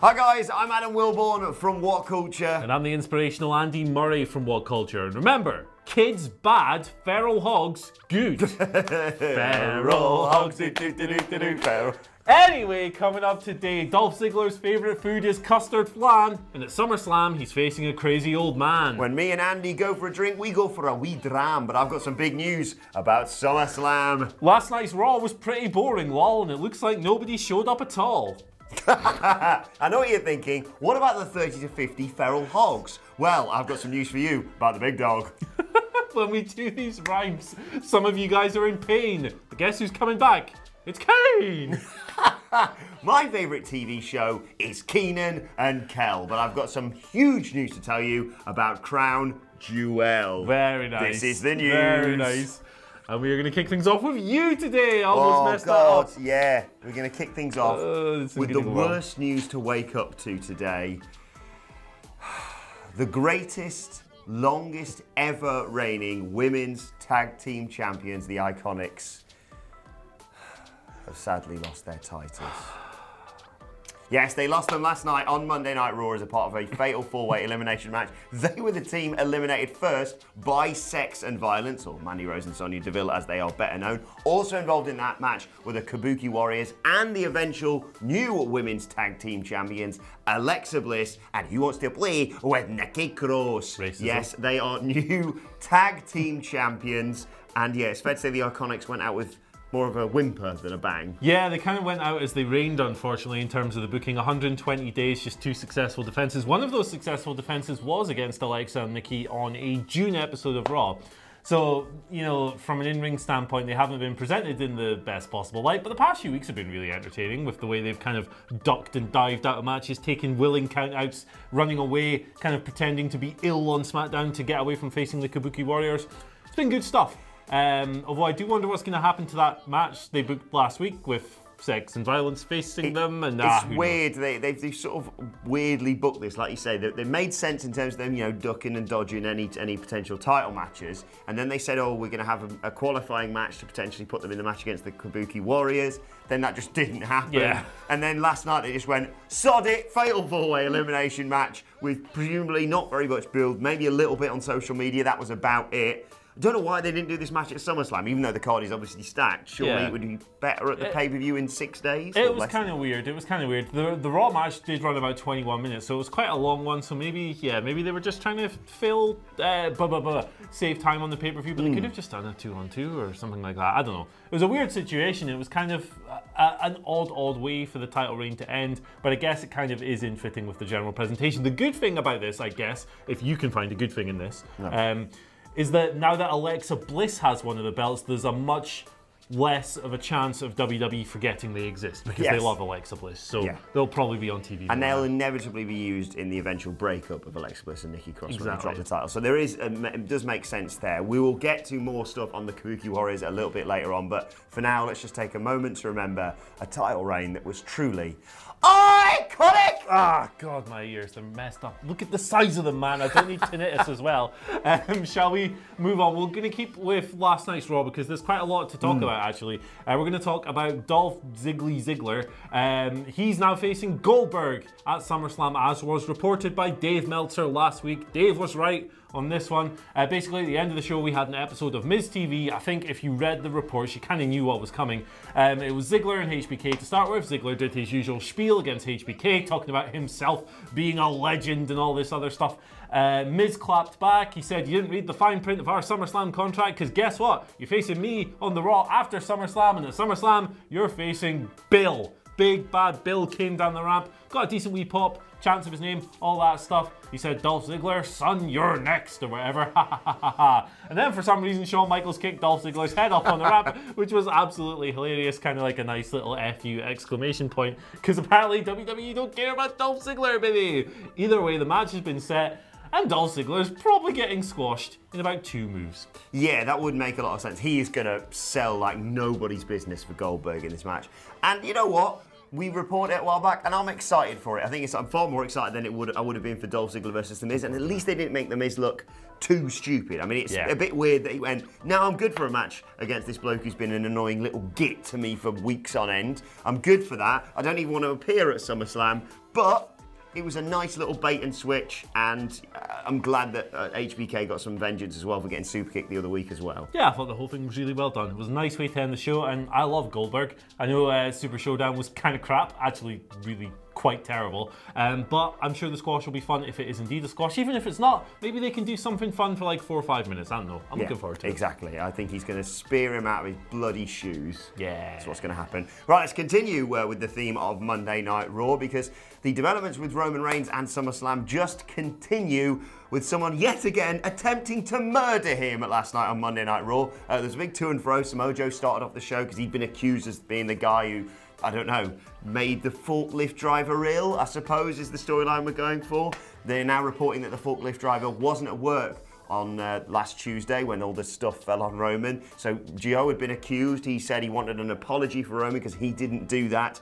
Hi guys, I'm Adam Wilborn from WhatCulture. And I'm the inspirational Andy Murray from WhatCulture. And remember, kids bad, feral hogs good. Feral hogs, feral. Anyway, coming up today, Dolph Ziggler's favourite food is custard flan. And at SummerSlam, he's facing a crazy old man. When me and Andy go for a drink, we go for a wee dram. But I've got some big news about SummerSlam. Last night's Raw was pretty boring, lol, and it looks like nobody showed up at all. I know what you're thinking. What about the 30 to 50 feral hogs? Well, I've got some news for you about the big dog. When we do these rhymes, some of you guys are in pain. But guess who's coming back? It's Kane! My favourite TV show is Keenan and Kel, but I've got some huge news to tell you about Crown Jewel. Very nice. This is the news. Very nice. And we are going to kick things off with you today. I almost messed God, that up. Yeah. We're going to kick things off with the worst news to wake up to today. The greatest, longest ever reigning women's tag team champions, the Iconics, have sadly lost their titles. Yes, they lost them last night on Monday Night Raw as a part of a fatal four-way elimination match. They were the team eliminated first by Sex and Violence, or Mandy Rose and Sonya Deville as they are better known. Also involved in that match were the Kabuki Warriors and the eventual new women's tag team champions, Alexa Bliss, and who wants to play with Nikki Cross. Racism. Yes, they are new tag team champions. And yeah, it's fair to say the Iconics went out with more of a whimper than a bang. Yeah, they kind of went out as they reigned, unfortunately, in terms of the booking. 120 days, just 2 successful defenses. One of those successful defenses was against Alexa and Nikki on a June episode of Raw. So, you know, from an in-ring standpoint, they haven't been presented in the best possible light, but the past few weeks have been really entertaining with the way they've kind of ducked and dived out of matches, taking willing countouts, running away, kind of pretending to be ill on SmackDown to get away from facing the Kabuki Warriors. It's been good stuff. Although I do wonder what's going to happen to that match they booked last week with Sex and Violence facing them. And it's weird. They've sort of weirdly booked this, like you say. They made sense in terms of them, you know, ducking and dodging any potential title matches. And then they said, oh, we're going to have a qualifying match to potentially put them in the match against the Kabuki Warriors. Then that just didn't happen. Yeah. And then last night they just went, sod it, fatal four-way elimination match with presumably not very much build, maybe a little bit on social media. That was about it. I don't know why they didn't do this match at SummerSlam, even though the card is obviously stacked. Surely it would be better at the pay-per-view in 6 days? It was kind of weird. It was kind of weird. The Raw match did run about 21 minutes, so it was quite a long one. So maybe, yeah, maybe they were just trying to save time on the pay-per-view, but they could have just done a 2-on-2 or something like that. I don't know. It was a weird situation. It was kind of an odd way for the title reign to end, but I guess it kind of is in fitting with the general presentation. The good thing about this, I guess, if you can find a good thing in this, is that now that Alexa Bliss has one of the belts, there's a much less of a chance of WWE forgetting they exist because they love Alexa Bliss. So they'll probably be on TV. And they'll inevitably be used in the eventual breakup of Alexa Bliss and Nikki Cross when they drop the title. So there is, it does make sense there. We will get to more stuff on the Kabuki Warriors a little bit later on, but for now, let's just take a moment to remember a title reign that was truly iconic! Ah, God, my ears, they're messed up. Look at the size of them, man. I don't need tinnitus as well. Shall we move on? We're going to keep with last night's Raw because there's quite a lot to talk about, actually. We're going to talk about Dolph Ziggler. He's now facing Goldberg at SummerSlam, as was reported by Dave Meltzer last week. Dave was right on this one. Basically, at the end of the show, we had an episode of Miz TV. I think if you read the reports, you kind of knew what was coming. It was Ziggler and Hbk to start with. Ziggler did his usual spiel against Hbk, talking about himself being a legend and all this other stuff. Miz clapped back. He said, you didn't read the fine print of our SummerSlam contract, because guess what? You're facing me on the Raw after SummerSlam, and at SummerSlam, you're facing Bill. Big bad Bill came down the ramp, got a decent wee pop, chants of his name, all that stuff. He said, Dolph Ziggler, son, you're next, or whatever. And then for some reason, Shawn Michaels kicked Dolph Ziggler's head off on the ramp, which was absolutely hilarious, kind of like a nice little FU exclamation point, because apparently WWE don't care about Dolph Ziggler, baby. Either way, the match has been set, and Dolph Ziggler is probably getting squashed in about 2 moves. Yeah, that would make a lot of sense. He is going to sell like nobody's business for Goldberg in this match. And you know what? we reported it a while back, and I'm excited for it. I think I'm far more excited than I would have been for Dolph Ziggler versus The Miz, and at least they didn't make The Miz look too stupid. I mean, it's a bit weird that he went, now I'm good for a match against this bloke who's been an annoying little git to me for weeks on end. I'm good for that. I don't even want to appear at SummerSlam, but it was a nice little bait and switch, and I'm glad that HBK got some vengeance as well for getting super kicked the other week as well. Yeah, I thought the whole thing was really well done. It was a nice way to end the show, and I love Goldberg. I know Super Showdown was kind of crap, actually really quite terrible, but I'm sure the squash will be fun if it is indeed a squash. Even if it's not, maybe they can do something fun for like 4 or 5 minutes. I don't know. I'm looking forward to it. Exactly. I think he's going to spear him out of his bloody shoes. Yeah. That's what's going to happen. Right, let's continue with the theme of Monday Night Raw, because the developments with Roman Reigns and SummerSlam just continue, with someone yet again attempting to murder him last night on Monday Night Raw. There's a big to and fro. Samoa Joe started off the show because he'd been accused of being the guy who, I don't know, made the forklift driver ill, I suppose is the storyline we're going for. They're now reporting that the forklift driver wasn't at work on last Tuesday when all this stuff fell on Roman. So Joe had been accused. He said he wanted an apology for Roman because he didn't do that.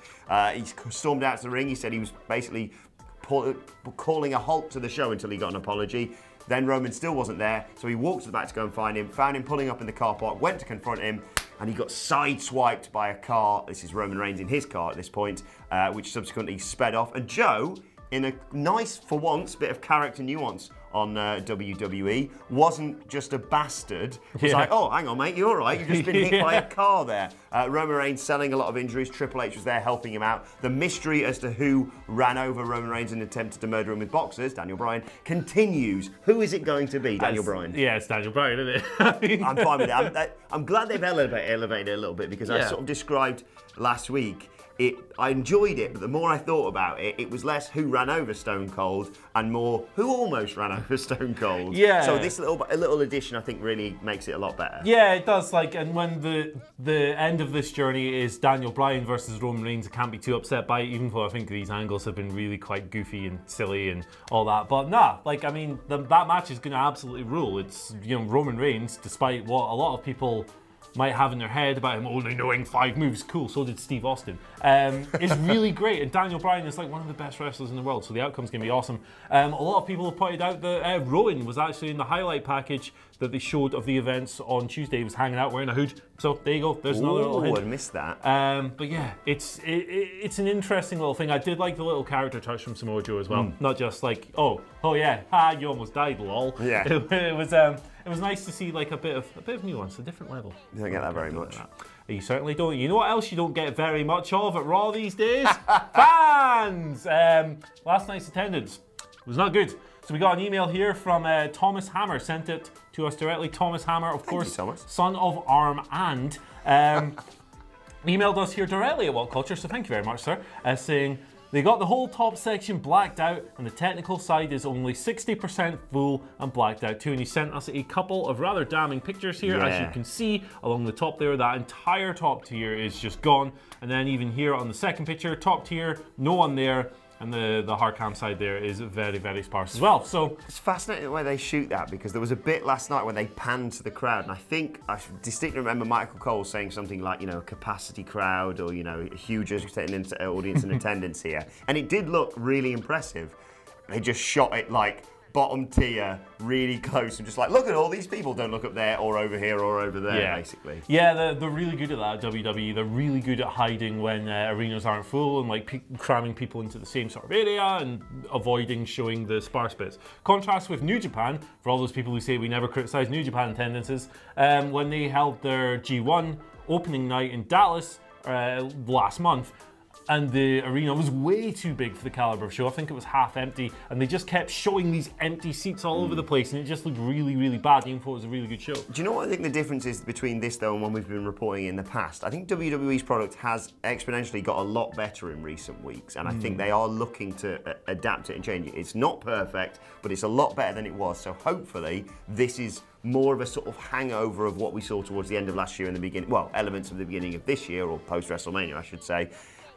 He stormed out to the ring. He said he was basically calling a halt to the show until he got an apology. Then Roman still wasn't there, so he walked to the back to go and find him, found him pulling up in the car park, went to confront him, and he got sideswiped by a car. This is Roman Reigns in his car at this point, which subsequently sped off. And Joe, in a nice, for once, bit of character nuance on WWE, wasn't just a bastard. It was like, oh, hang on, mate, you're all right. You've just been hit by a car there. Roman Reigns selling a lot of injuries. Triple H was there helping him out. The mystery as to who ran over Roman Reigns and attempted to murder him with boxers, Daniel Bryan, continues. Who is it going to be, Daniel Bryan? Yeah, it's Daniel Bryan, isn't it? I'm fine with it. I'm glad they've elevated it a little bit, because I sort of described last week, I enjoyed it, but the more I thought about it, it was less who ran over Stone Cold and more who almost ran over Stone Cold. Yeah. So this little addition, I think, really makes it a lot better. Yeah, it does. Like, and when the end of this journey is Daniel Bryan versus Roman Reigns, I can't be too upset by it, even though I think these angles have been really quite goofy and silly and all that. But nah, like, I mean, that match is going to absolutely rule. It's, you know, Roman Reigns, despite what a lot of people might have in their head about him only knowing 5 moves. Cool, so did Steve Austin. Is really great, and Daniel Bryan is like one of the best wrestlers in the world, so the outcome's going to be awesome. A lot of people have pointed out that Rowan was actually in the highlight package that they showed of the events on Tuesday. He was hanging out wearing a hood. So there you go, there's another little hint. I missed that. But yeah, it's an interesting little thing. I did like the little character touch from Samoa Joe as well. Not just like, oh yeah, you almost died, lol. Yeah. It was nice to see like a bit of nuance, a different level. You don't get that very much. You certainly don't. You know what else you don't get very much of at Raw these days? Fans! Last night's attendance was not good. So we got an email here from Thomas Hammer, sent it to us directly. Thomas Hammer, of course, son of Arm and emailed us here directly at WhatCulture, so thank you very much, sir, saying, they got the whole top section blacked out and the technical side is only 60% full and blacked out too. And he sent us a couple of rather damning pictures here. As you can see along the top there, that entire top tier is just gone. And then even here on the second picture, top tier, no one there. And the hard cam side there is very, very sparse as well. So it's fascinating the way they shoot that, because there was a bit last night when they panned to the crowd, and I think I distinctly remember Michael Cole saying something like, you know, a capacity crowd, or, you know, a huge audience in attendance here, and it did look really impressive. They just shot it like bottom tier, really close, and just like, look at all these people, don't look up there or over here or over there, basically. Yeah, they're really good at that at WWE. They're really good at hiding when arenas aren't full and like cramming people into the same sort of area and avoiding showing the sparse bits. Contrast with New Japan, for all those people who say we never criticize New Japan attendances, when they held their G1 opening night in Dallas last month, and the arena was way too big for the caliber of show. I think it was half empty, and they just kept showing these empty seats all over the place, and it just looked really, really bad, even though it was a really good show. Do you know what I think the difference is between this, though, and one we've been reporting in the past? I think WWE's product has exponentially got a lot better in recent weeks, and I think they are looking to adapt it and change it. It's not perfect, but it's a lot better than it was, so hopefully this is more of a sort of hangover of what we saw towards the end of last year and the beginning, well, elements of the beginning of this year, or post-WrestleMania, I should say.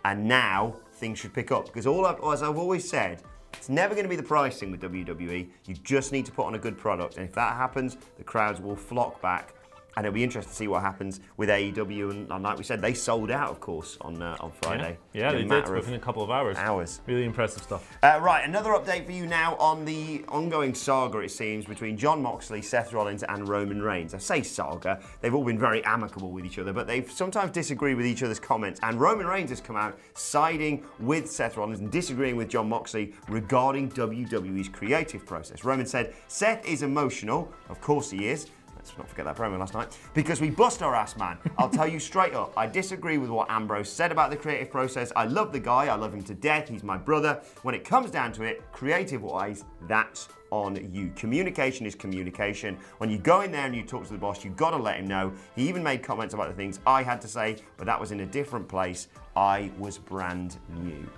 And now things should pick up, because as I've always said, it's never going to be the pricing with WWE. You just need to put on a good product, and if that happens, the crowds will flock back. And it'll be interesting to see what happens with AEW. And like we said, they sold out, of course, on Friday. Yeah, they did within a couple of hours. Really impressive stuff. Right, another update for you now on the ongoing saga, it seems, between Jon Moxley, Seth Rollins, and Roman Reigns. I say saga, they've all been very amicable with each other, but they've sometimes disagreed with each other's comments. And Roman Reigns has come out siding with Seth Rollins and disagreeing with Jon Moxley regarding WWE's creative process. Roman said, Seth is emotional. Of course he is. Let's not forget that promo last night. Because we bust our ass, man. I'll tell you straight up, I disagree with what Ambrose said about the creative process. I love the guy, I love him to death, he's my brother. When it comes down to it, creative-wise, that's on you. Communication is communication. When you go in there and you talk to the boss, you've got to let him know. He even made comments about the things I had to say, but that was in a different place. I was brand new.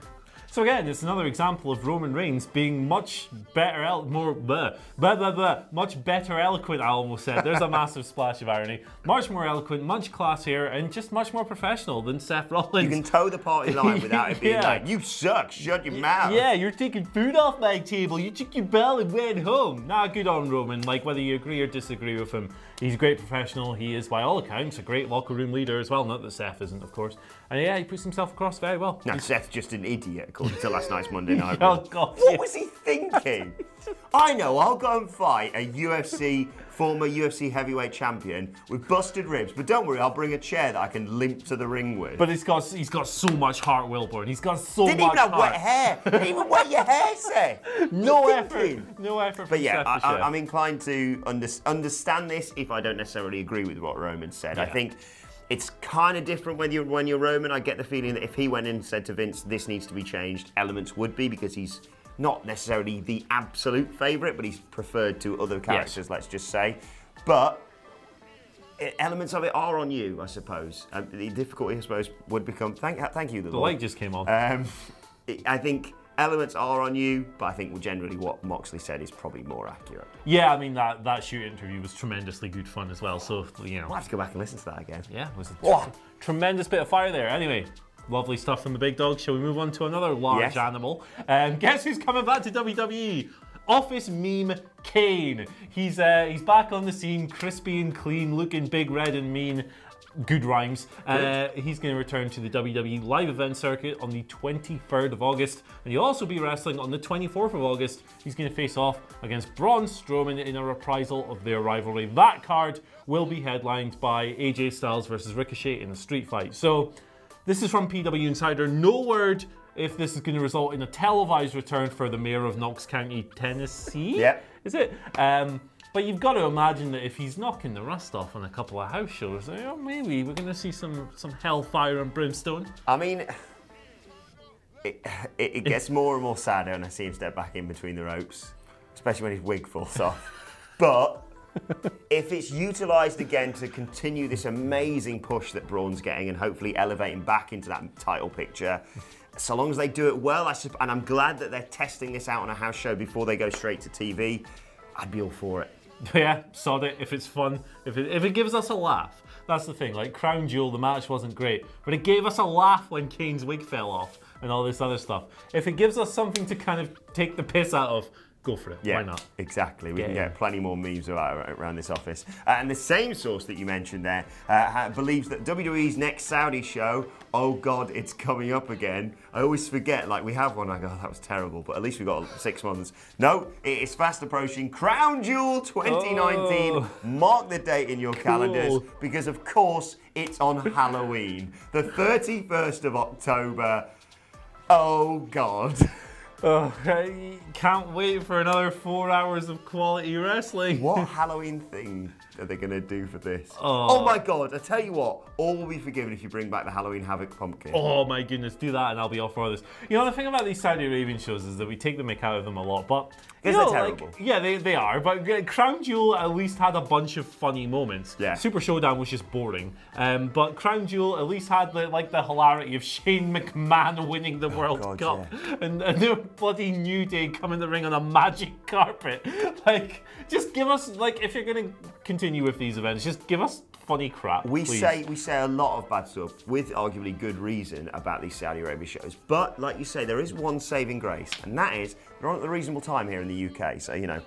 So again, it's another example of Roman Reigns being much better, much better eloquent, I almost said. There's a massive splash of irony. Much more eloquent, much classier, and just much more professional than Seth Rollins. You can toe the party line without it being like, you suck, shut your mouth. Yeah, you're taking food off my table, you took your bell and went home. Nah, good on Roman. Like, whether you agree or disagree with him, he's a great professional. He is, by all accounts, a great locker room leader as well. Not that Seth isn't, of course. And yeah, he puts himself across very well. No, Seth's just an idiot, according to last night's Monday Night Oh, Raw. God. What was he thinking? I know, I'll go and fight a former UFC heavyweight champion with busted ribs, but don't worry, I'll bring a chair that I can limp to the ring with. But he's got so much heart, Wilborn. He's got so Didn't much even have heart. wet hair. Didn't even wet your hair, Seth. No effort. No effort. But yeah, Seth I'm inclined to understand this if I don't necessarily agree with what Roman said. Yeah. I think it's kind of different when you're Roman. I get the feeling that if he went in and said to Vince, this needs to be changed, elements would be, because he's not necessarily the absolute favourite, but he's preferred to other characters, let's just say. But elements of it are on you, I suppose. The difficulty, I suppose, would become... Thank you, the light just came on. I think elements are on you, but I think generally what Moxley said is probably more accurate. Yeah, I mean, that shoot interview was tremendously good fun as well, so, you know. I'll have to go back and listen to that again. Yeah, it was a tremendous bit of fire there. Anyway, lovely stuff from the big dog. Shall we move on to another large animal? Guess who's coming back to WWE? Office meme Kane. He's back on the scene, crispy and clean, looking big, red and mean. Good rhymes. He's going to return to the WWE live event circuit on the 23rd of August, and he'll also be wrestling on the 24th of August. He's going to face off against Braun Strowman in a reprisal of their rivalry. That card will be headlined by AJ Styles versus Ricochet in a street fight. So this is from PW Insider. No word if this is going to result in a televised return for the mayor of Knox County, Tennessee. Yeah. Is it? But you've got to imagine that if he's knocking the rust off on a couple of house shows, maybe we're going to see some hellfire and brimstone. I mean, it gets more and more sadder when I see him step back in between the ropes, especially when his wig falls off. But if it's utilised again to continue this amazing push that Braun's getting and hopefully elevate him back into that title picture, so long as they do it well, and I'm glad that they're testing this out on a house show before they go straight to TV, I'd be all for it. Yeah, sod it. If it's fun, if it gives us a laugh. That's the thing. Like Crown Jewel, the match wasn't great, but it gave us a laugh when Kane's wig fell off and all this other stuff. If it gives us something to kind of take the piss out of, go for it. Yeah, why not? Exactly. We can get plenty more memes around this office. And the same source that you mentioned there believes that WWE's next Saudi show, oh God, it's coming up again. I always forget, like we have one, I go, oh, that was terrible, but at least we've got 6 months. No, it is fast approaching. Crown Jewel 2019. Oh. Mark the date in your calendars, because of course it's on Halloween. The 31st of October. Oh God. Oh, I can't wait for another 4 hours of quality wrestling. What Halloween thing are they going to do for this? Oh my God, I tell you what, all will be forgiven if you bring back the Halloween Havoc pumpkin. Oh my goodness, do that and I'll be all for this. You know, the thing about these Saudi Arabian shows is that we take the mick out of them a lot, but... Because they're terrible. Like, yeah, they are, but Crown Jewel at least had a bunch of funny moments. Yeah. Super Showdown was just boring, but Crown Jewel at least had the hilarity of Shane McMahon winning the World Cup and the bloody New Day coming to the ring on a magic carpet. Like, just give us, like, if you're going to continue with these events, just give us funny crap, we please. say a lot of bad stuff with arguably good reason about these Saudi Arabia shows, but like you say, there is one saving grace, and that is they're on at the reasonable time here in the UK. So you know,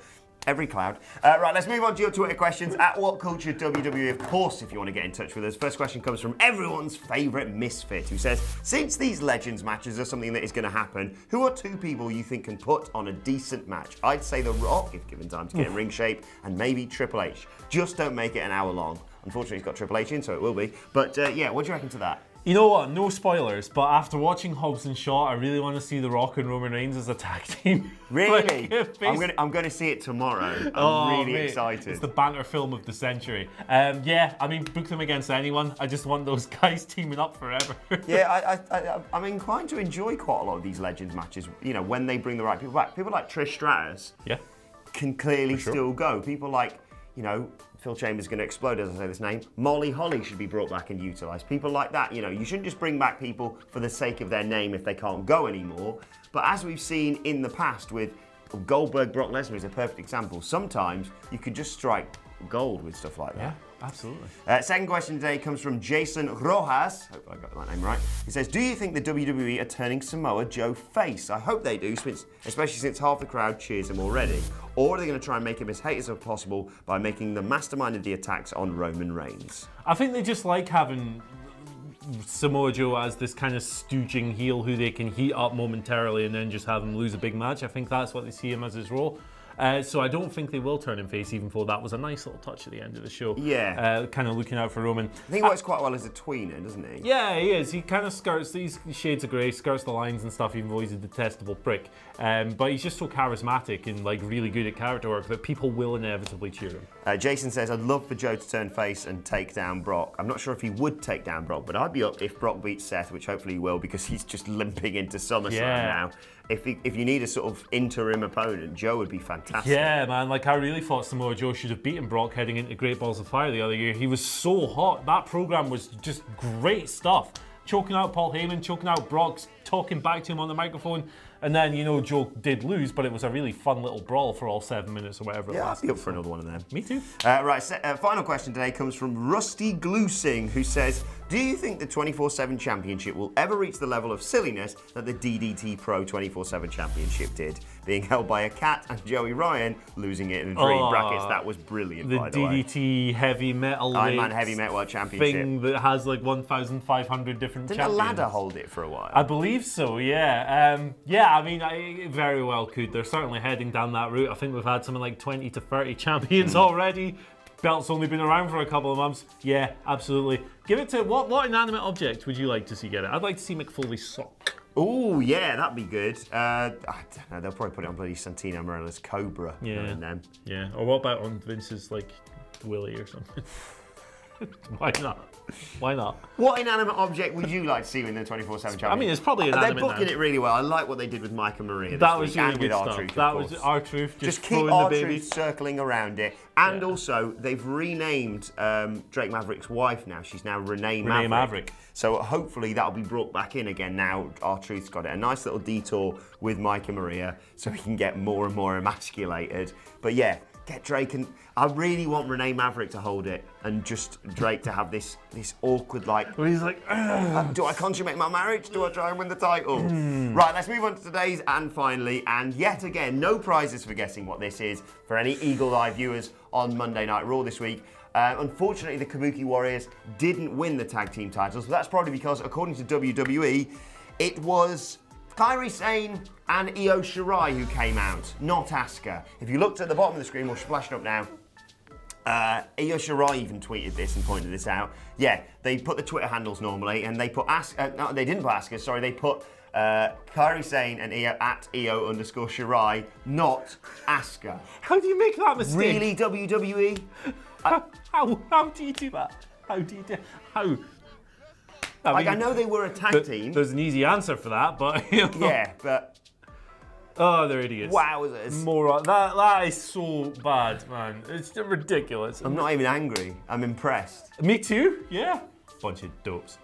Every cloud. Right, let's move on to your Twitter questions at WhatCulture WWE, of course, if you want to get in touch with us. First question comes from everyone's favourite misfit, who says, since these Legends matches are something that is going to happen, who are 2 people you think can put on a decent match? I'd say The Rock, if given time to get in ring shape, and maybe Triple H. Just don't make it an hour long. Unfortunately, he's got Triple H in, so it will be. But yeah, what do you reckon to that? You know what? No spoilers, but after watching Hobbs and Shaw, I really want to see The Rock and Roman Reigns as a tag team. Really? I'm going to see it tomorrow. I'm really excited. It's the banter film of the century. Yeah, I mean, book them against anyone. I just want those guys teaming up forever. Yeah, I'm inclined to enjoy quite a lot of these Legends matches. You know, when they bring the right people back. People like Trish Stratus can clearly still go. People like, you know, Phil Chambers going to explode as I say this name. Molly Holly should be brought back and utilised. People like that, you know, you shouldn't just bring back people for the sake of their name if they can't go anymore. But as we've seen in the past with Goldberg, Brock Lesnar is a perfect example. Sometimes you can just strike gold with stuff like that. Yeah, absolutely. Second question today comes from Jason Rojas. Hope I got that name right. He says, do you think the WWE are turning Samoa Joe face? I hope they do, especially since half the crowd cheers him already. Or are they going to try and make him as hated as possible by making the mastermind of the attacks on Roman Reigns? I think they just like having Samoa Joe as this kind of stooging heel who they can heat up momentarily and then just have him lose a big match. I think that's what they see him as his role. So I don't think they will turn him face, even though that was a nice little touch at the end of the show. Yeah. Kind of looking out for Roman. I think he works quite well as a tweener, doesn't he? Yeah, he is. He kind of skirts these shades of grey, skirts the lines and stuff, even though he's a detestable prick. But he's just so charismatic and like really good at character work that people will inevitably cheer him. Jason says, I'd love for Joe to turn face and take down Brock. I'm not sure if he would take down Brock, but I'd be up if Brock beats Seth, which hopefully he will, because he's just limping into SummerSlam now. If you need a sort of interim opponent, Joe would be fantastic. Yeah, man. Like, I really thought Samoa Joe should have beaten Brock heading into Great Balls of Fire the other year. He was so hot. That program was just great stuff. Choking out Paul Heyman, choking out Brock, talking back to him on the microphone. And then, you know, Joe did lose, but it was a really fun little brawl for all 7 minutes or whatever it was. Yeah, I'd be up for another one of them. Me too. Right, final question today comes from Rusty Glusing, who says, do you think the 24/7 Championship will ever reach the level of silliness that the DDT Pro 24/7 Championship did? Being held by a cat and Joey Ryan losing it in a dream. Brackets, that was brilliant, by the way. The DDT Heavy Metal Iron Man Heavy Metal Championship. Thing that has like 1,500 different Didn't champions. a ladder hold it for a while? I believe so, yeah. Yeah, I mean, it very well could. They're certainly heading down that route. I think we've had something like 20 to 30 champions already. Belt's only been around for a couple of months. Yeah, absolutely. Give it to, what inanimate object would you like to see get it? I'd like to see McFoley's sock. Oh, yeah, that'd be good. I don't know, they'll probably put it on bloody Santino Marella's Cobra. Yeah. Yeah, or what about on Vince's, like, Willy or something? Why not? Why not? What inanimate object would you like to see in the 24/7 Championship? I mean, it's probably inanimate. They're booking it really well. I like what they did with Mike and Maria. That was really and good with stuff. R-Truth, That was R-Truth just keep R-Truth circling around it. And also, they've renamed Drake Maverick's wife now. She's now Renee Maverick. So hopefully that'll be brought back in again now R-Truth's got it. A nice little detour with Mike and Maria so he can get more and more emasculated. But yeah, get Drake, and I really want Renee Maverick to hold it and just Drake to have this awkward, like, where he's like, do I consummate my marriage? Do I try and win the title? Right, let's move on to today's and finally, and yet again, no prizes for guessing what this is for any Eagle Eye viewers on Monday Night Raw this week. Unfortunately, the Kabuki Warriors didn't win the tag team titles, but that's probably because, according to WWE, it was Kairi Sane and Io Shirai who came out, not Asuka. If you looked at the bottom of the screen, we'll splash it up now. Io Shirai even tweeted this and pointed this out. Yeah, they put the Twitter handles normally, and they put Asuka, no, they didn't put Asuka, sorry, they put Kairi Sane and Io at Io_Shirai, not Asuka. How do you make that mistake? Really, WWE? How do you do that? How do you do, how? I know they were a tag team. There's an easy answer for that, but you know. Yeah, but oh, they're idiots. Wowzers. Moron. That is so bad, man. It's ridiculous. I'm not even angry. I'm impressed. Me too. Yeah. Bunch of dopes.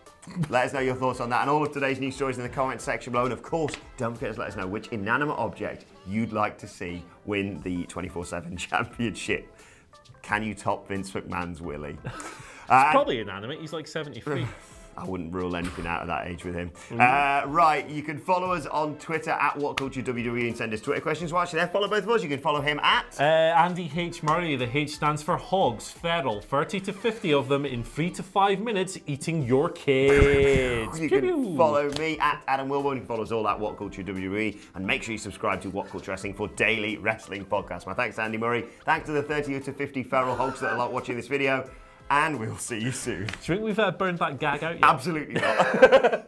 Let us know your thoughts on that and all of today's news stories in the comments section below. And of course, don't forget to let us know which inanimate object you'd like to see win the 24/7 Championship. Can you top Vince McMahon's Willy? It's probably inanimate. He's like 73. I wouldn't rule anything out at that age with him. Right, you can follow us on Twitter at WhatCultureWWE and send us Twitter questions. Well, actually, there, follow both of us. You can follow him at... Andy H. Murray. The H stands for hogs, feral, 30 to 50 of them in 3 to 5 minutes eating your kids. You can follow me at Adam Wilborn. You can follow us all at WhatCultureWWE. And make sure you subscribe to What Culture Wrestling for daily wrestling podcasts. My thanks to Andy Murray. Thanks to the 30 to 50 feral hogs that are watching this video. And we'll see you soon. Do you think we've burned that gag out yet? Absolutely not.